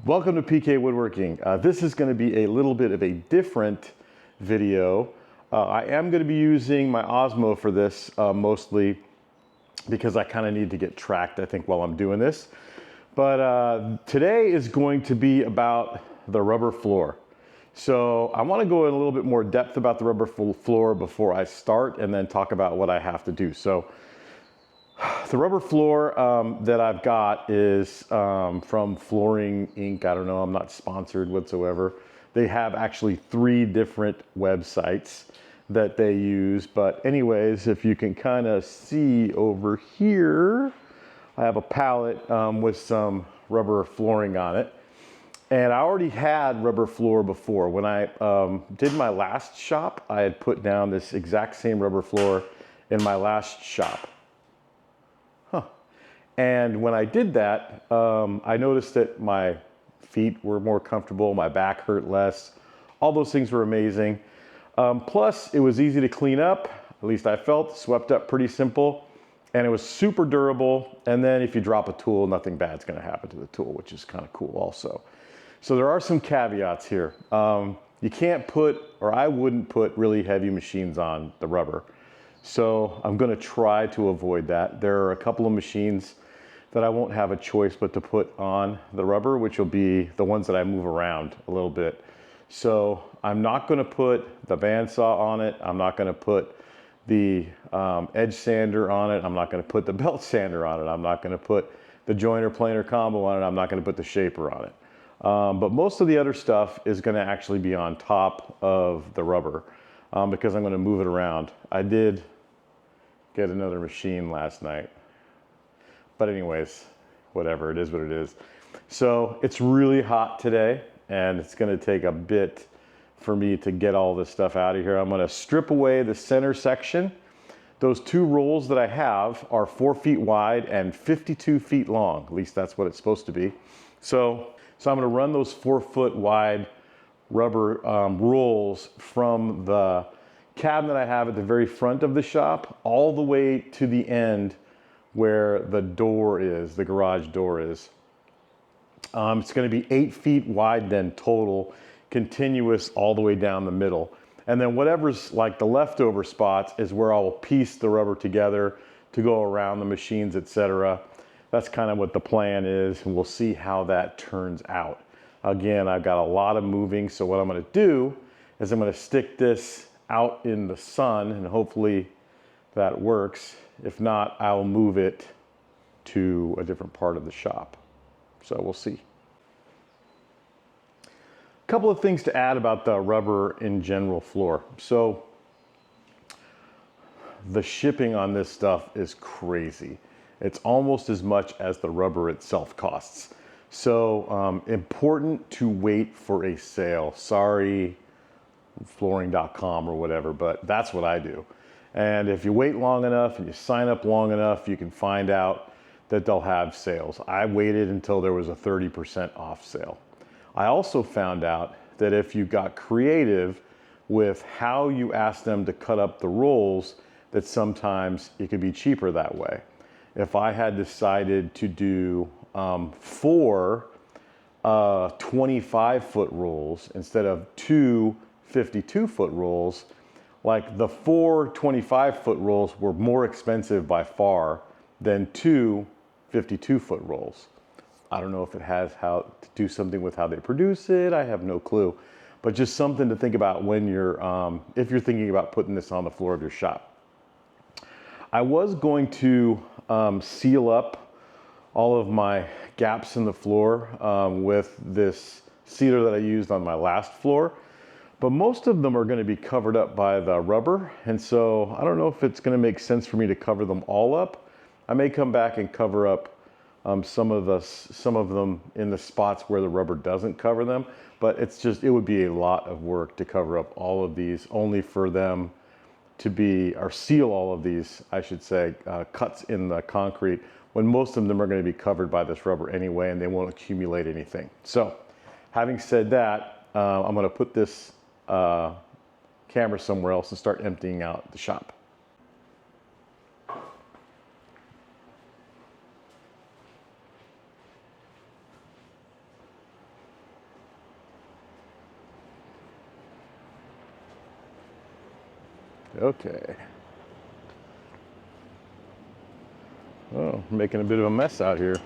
Welcome to PK Woodworking. This is going to be a little bit of a different video. I am going to be using my Osmo for this mostly because I kind of need to get tracked, I think, while I'm doing this. But today is going to be about the rubber floor. So I want to go in a little bit more depth about the rubber floor before I start and then talk about what I have to do. So the rubber floor that I've got is from Flooring Inc. I don't know, I'm not sponsored whatsoever. They have actually 3 different websites that they use. But anyways, if you can kind of see over here, I have a pallet with some rubber flooring on it. And I already had rubber floor before. When I did my last shop, I had put down this exact same rubber floor in my last shop. And when I did that, I noticed that my feet were more comfortable, my back hurt less. All those things were amazing. Plus, it was easy to clean up, at least I felt, swept up pretty simple. And it was super durable. And then if you drop a tool, nothing bad's gonna happen to the tool, which is kind of cool also. So there are some caveats here. You can't put, or I wouldn't put really heavy machines on the rubber. So I'm gonna try to avoid that. There are a couple of machines that I won't have a choice but to put on the rubber, which will be the ones that I move around a little bit. So I'm not gonna put the bandsaw on it. I'm not gonna put the edge sander on it. I'm not gonna put the belt sander on it. I'm not gonna put the joiner planer combo on it. I'm not gonna put the shaper on it. But most of the other stuff is gonna actually be on top of the rubber because I'm gonna move it around. I did get another machine last night. But anyways, whatever, it is what it is. So it's really hot today and it's gonna take a bit for me to get all this stuff out of here. I'm gonna strip away the center section. Those 2 rolls that I have are 4 feet wide and 52 feet long. At least that's what it's supposed to be. So I'm gonna run those 4 foot wide rubber rolls from the cabinet I have at the very front of the shop all the way to the end where the door is, the garage door is. It's gonna be 8 feet wide then total, continuous all the way down the middle. And then whatever's like the leftover spots is where I will piece the rubber together to go around the machines, etc. That's kind of what the plan is, and we'll see how that turns out. Again, I've got a lot of moving, so what I'm gonna do is I'm gonna stick this out in the sun and hopefully that works. If not, I'll move it to a different part of the shop. So we'll see. A couple of things to add about the rubber in general floor. So the shipping on this stuff is crazy. It's almost as much as the rubber itself costs. So important to wait for a sale. Sorry, flooring.com or whatever, but that's what I do. And if you wait long enough and you sign up long enough, you can find out that they'll have sales. I waited until there was a 30% off sale. I also found out that if you got creative with how you asked them to cut up the rolls, that sometimes it could be cheaper that way. If I had decided to do 4 25-foot rolls instead of 2 52-foot rolls, like the 4 25-foot rolls were more expensive by far than 2 52-foot rolls. I don't know if it has how to do something with how they produce it. I have no clue, but just something to think about when you're, if you're thinking about putting this on the floor of your shop. I was going to seal up all of my gaps in the floor with this sealer that I used on my last floor. But most of them are going to be covered up by the rubber. And so I don't know if it's going to make sense for me to cover them all up. I may come back and cover up some of them in the spots where the rubber doesn't cover them. But it would be a lot of work to cover up all of these, only for them to be, or seal all of these, I should say, cuts in the concrete, when most of them are going to be covered by this rubber anyway, and they won't accumulate anything. So having said that, I'm going to put this camera somewhere else and start emptying out the shop. Okay. Oh, making a bit of a mess out here.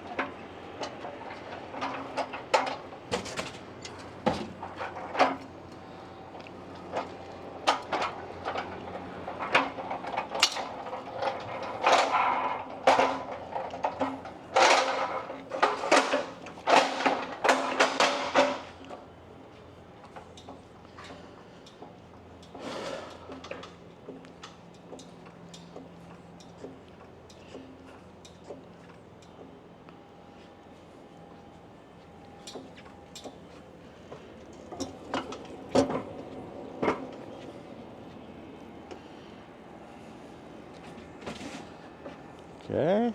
Okay,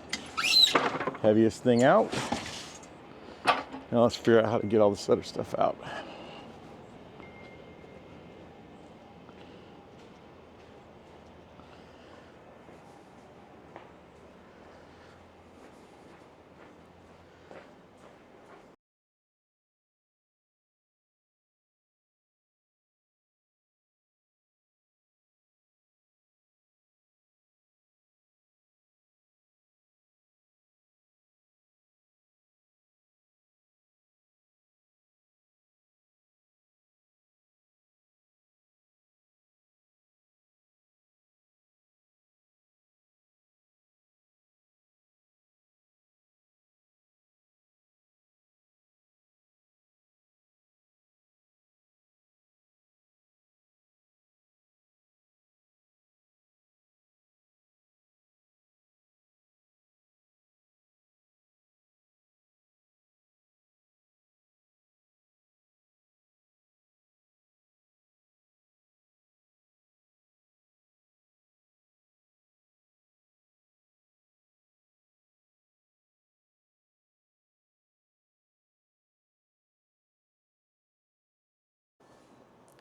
heaviest thing out. Now let's figure out how to get all this other stuff out.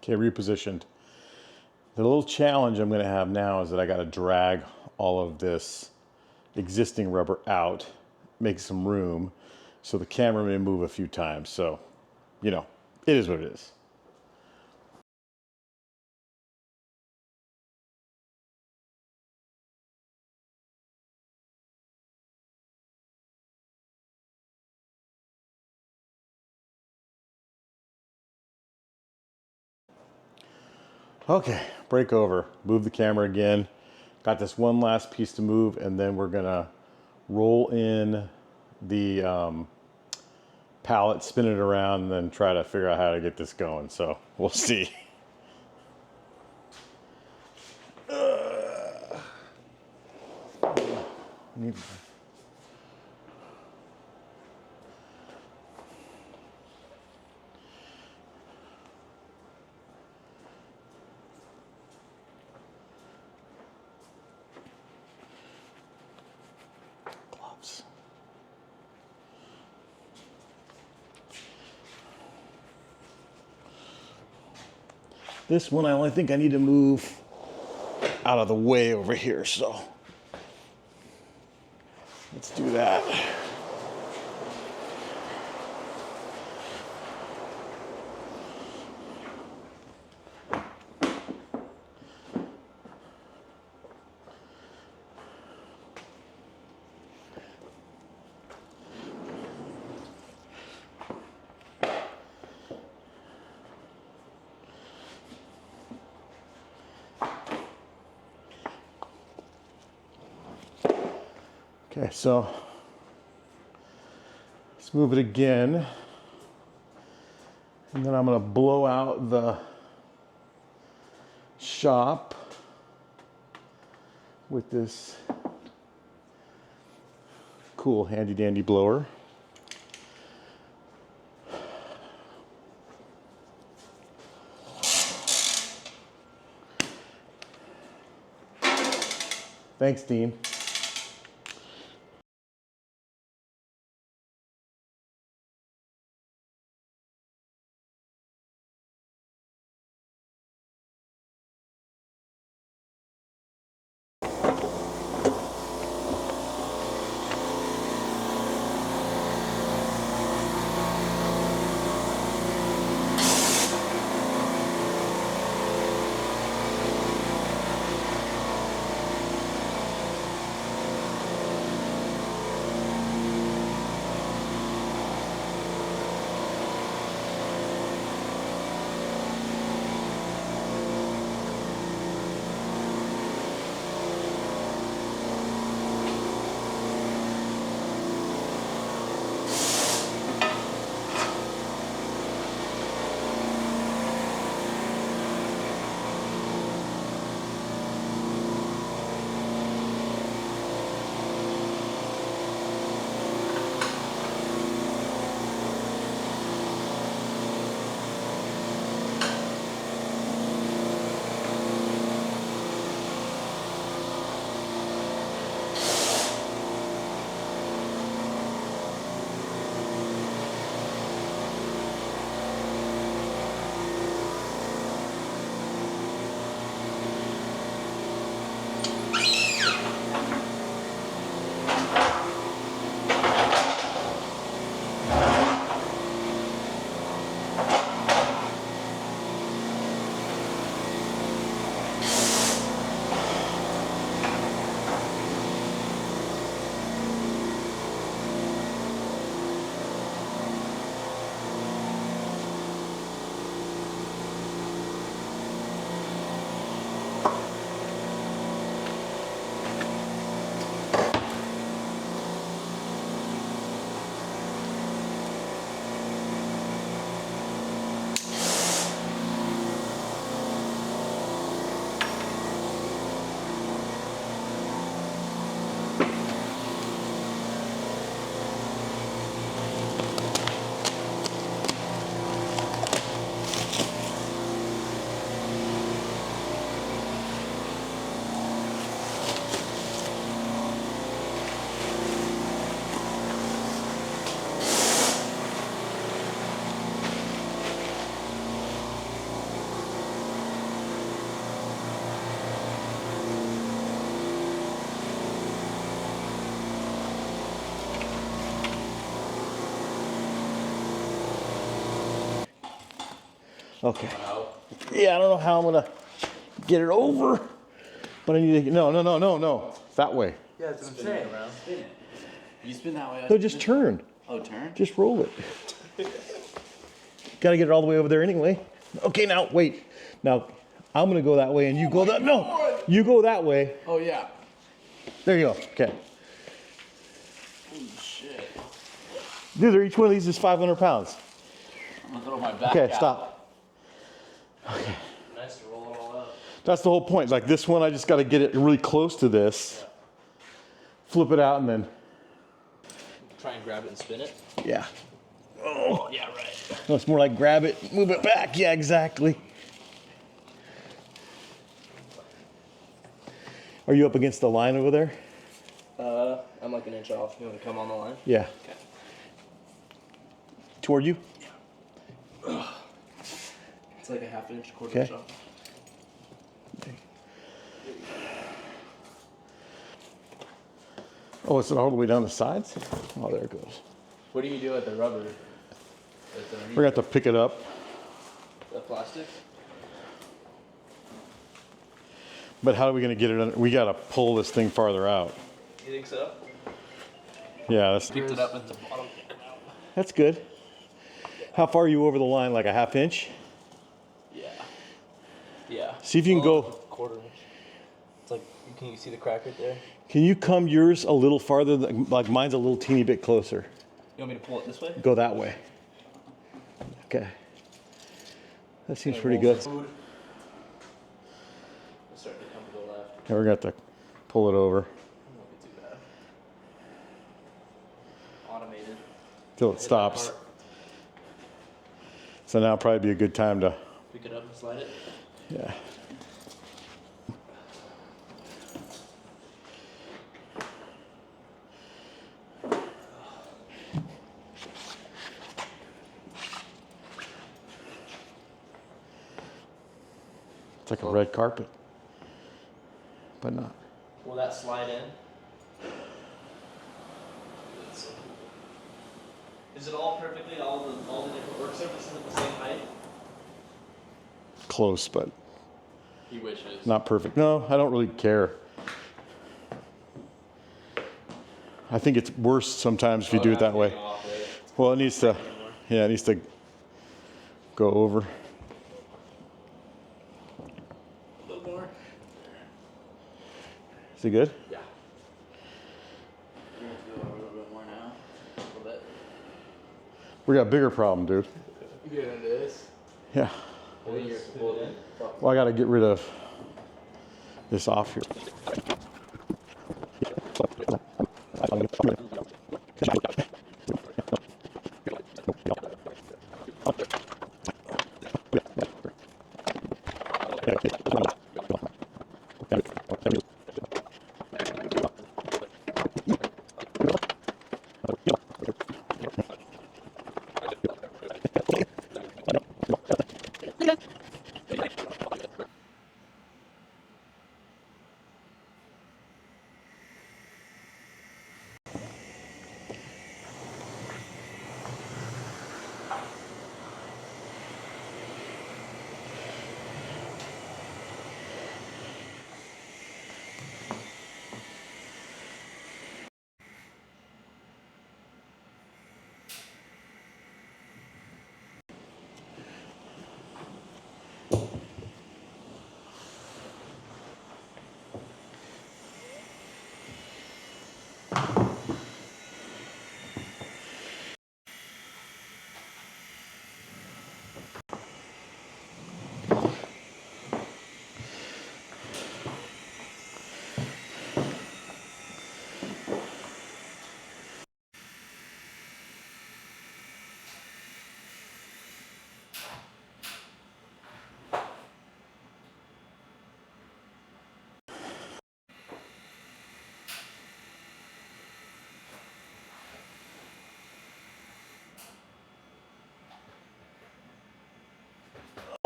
Okay, repositioned. The little challenge I'm gonna have now is that I gotta drag all of this existing rubber out, make some room, so the camera may move a few times. So, you know, it is what it is. Okay, break over, move the camera again. Got this one last piece to move, and then we're gonna roll in the pallet, spin it around, and then try to figure out how to get this going. So we'll see. Need gloves. This one I only think I need to move out of the way over here, so let's do that. Okay, so let's move it again. And then I'm gonna blow out the shop with this cool handy dandy blower. Thanks, Dean. Okay. Yeah, I don't know how I'm gonna get it over, but I need to get, no. That way. Yeah, that's what I'm saying. Spin it. You spin that way. No, just turn. Oh, turn? Just roll it. Gotta get it all the way over there anyway. Okay, now, wait. Now, I'm gonna go that way and you go that, no! You go that way. Oh, yeah. There you go, okay. Holy shit. Dude, each one of these is 500 pounds. I'm gonna throw my back Okay, out. stop. Okay. Nice to roll it all up. That's the whole point. Like this one, I just gotta get it really close to this. Yeah. Flip it out and then. Try and grab it and spin it? Yeah. Oh, yeah, right. No, it's more like grab it, move it back. Yeah, exactly. Are you up against the line over there? I'm like an inch off. You want to come on the line? Yeah. Okay. Toward you? Yeah. It's like a half inch, quarter Okay. inch off. Oh, is it all the way down the sides? Oh, there it goes. What do you do with the rubber? We're gonna have to pick it up. The plastic? But how are we gonna get it under? We gotta pull this thing farther out. You think so? Yeah, that's Picked it up at the bottom. That's good. How far are you over the line? Like a half inch? Yeah. Yeah. See if you can go. Quarter inch. It's like, can you see the crack right there? Can you come yours a little farther? Like mine's a little teeny bit closer. You want me to pull it this way? Go that way. Okay. That seems pretty good. It's starting to come to the left. Yeah, we're gonna have to pull it over It won't be too bad. Automated. till it stops. So now probably be a good time to. Pick it up and slide it. Yeah. It's like a red carpet, but not. Will that slide in? Is it all perfectly, all the different work surfaces at the same height? Close, but He wishes. not perfect. No, I don't really care. I think it's worse sometimes if you do it that way. Well, it needs to, yeah, it needs to go over. A little more. Is it good? Yeah. You're gonna have to go over a little bit more now. A little bit. We got a bigger problem, dude. Yeah, it is. Yeah. I think you're pulled in. Well, I got to get rid of this off here.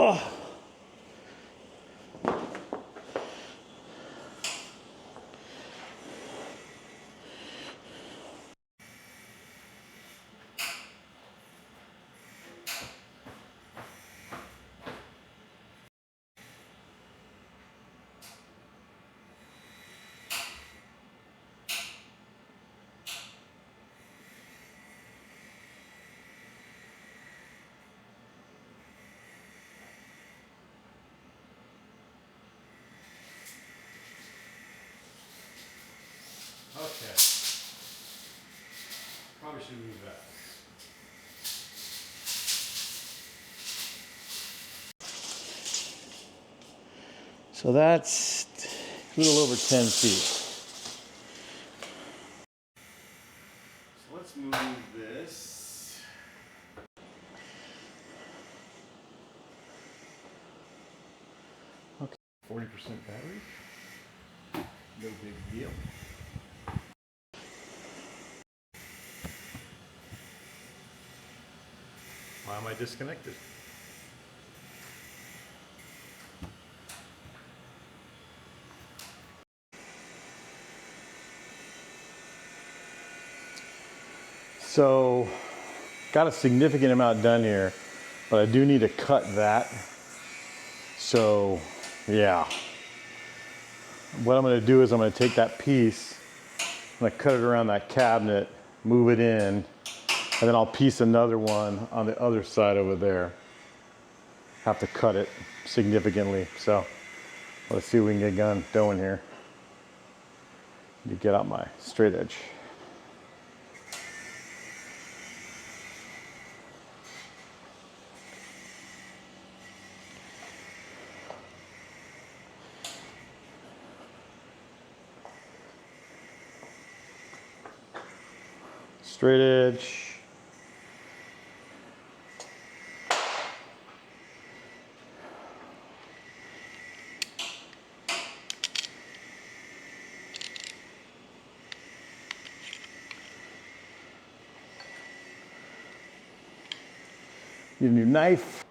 Oh. probably should move that. So that's a little over 10 feet. So let's move this. Okay. 40% battery. No big deal. Why am I disconnected? So, got a significant amount done here, but I do need to cut that. So, yeah. What I'm going to do is I'm going to take that piece, I'm going to cut it around that cabinet, move it in, and then I'll piece another one on the other side over there. Have to cut it significantly. So, let's see what we can get going here. You get out my straight edge. Straight edge. Need a new knife.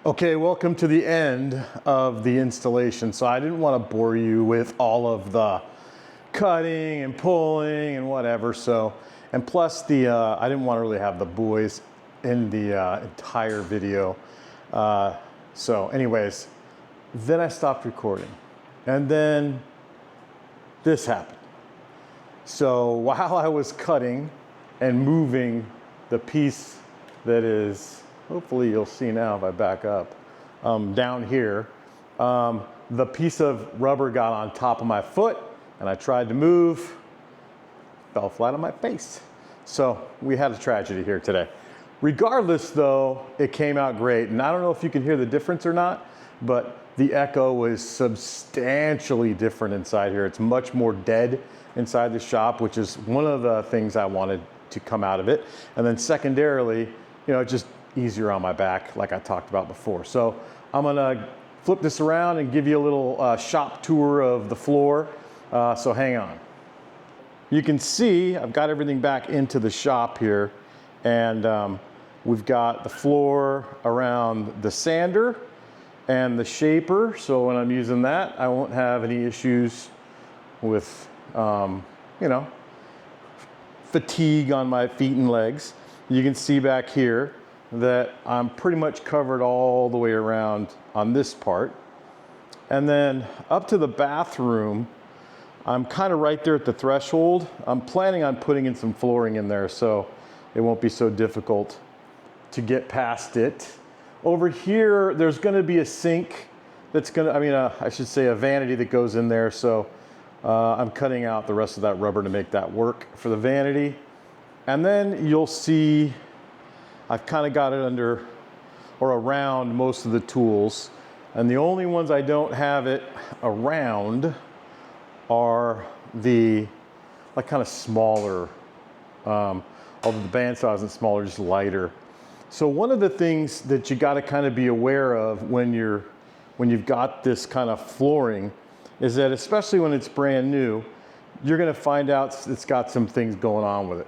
Okay, welcome to the end of the installation. So I didn't want to bore you with all of the cutting and pulling and whatever. So, and plus I didn't want to really have the boys in the entire video. So anyways, then I stopped recording and then this happened. So while I was cutting and moving the piece that is, hopefully you'll see now if I back up, down here, the piece of rubber got on top of my foot and I tried to move, fell flat on my face. So we had a tragedy here today. Regardless though, it came out great. And I don't know if you can hear the difference or not, but the echo was substantially different inside here. It's much more dead inside the shop, which is one of the things I wanted to come out of it. And then secondarily, you know, just easier on my back, like I talked about before. So I'm gonna flip this around and give you a little shop tour of the floor. So hang on. You can see I've got everything back into the shop here, and we've got the floor around the sander and the shaper. So when I'm using that, I won't have any issues with, you know, fatigue on my feet and legs. You can see back here that I'm pretty much covered all the way around on this part. And then up to the bathroom, I'm kind of right there at the threshold. I'm planning on putting in some flooring in there so it won't be so difficult to get past it. Over here, there's gonna be a sink that's gonna, I should say a vanity that goes in there. So I'm cutting out the rest of that rubber to make that work for the vanity. And then you'll see I've kind of got it under or around most of the tools. And the only ones I don't have it around are the like kind of smaller, although the bandsaw isn't smaller, just lighter. So one of the things that you got to kind of be aware of when you've got this kind of flooring is that, especially when it's brand new, you're going to find out it's got some things going on with it.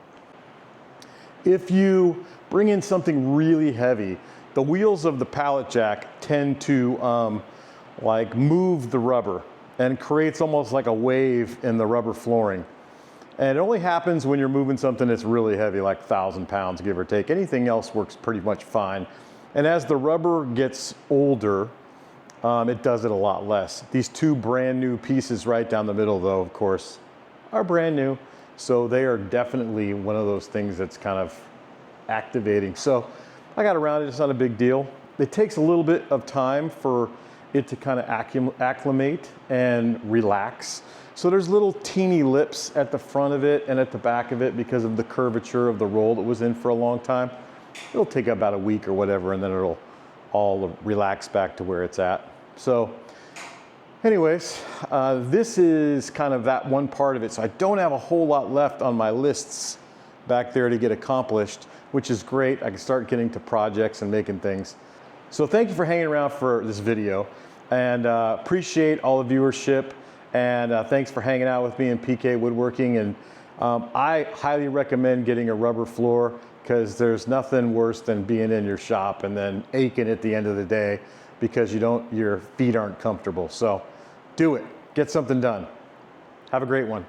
If you bring in something really heavy, the wheels of the pallet jack tend to like move the rubber and creates almost like a wave in the rubber flooring. And it only happens when you're moving something that's really heavy, like 1,000 pounds, give or take. Anything else works pretty much fine. And as the rubber gets older, it does it a lot less. These two brand new pieces right down the middle, though, of course, are brand new. So they are definitely one of those things that's kind of activating. So I got around it, it's not a big deal. It takes a little bit of time for it to kind of acclimate and relax. So there's little teeny lips at the front of it and at the back of it because of the curvature of the roll that was in for a long time. It'll take about a week or whatever, and then it'll all relax back to where it's at. So anyways, this is kind of that one part of it. So I don't have a whole lot left on my lists back there to get accomplished, which is great. I can start getting to projects and making things. So thank you for hanging around for this video, and appreciate all the viewership, and thanks for hanging out with me in PK Woodworking. And I highly recommend getting a rubber floor, because there's nothing worse than being in your shop and then aching at the end of the day because your feet aren't comfortable. So do it, get something done. Have a great one.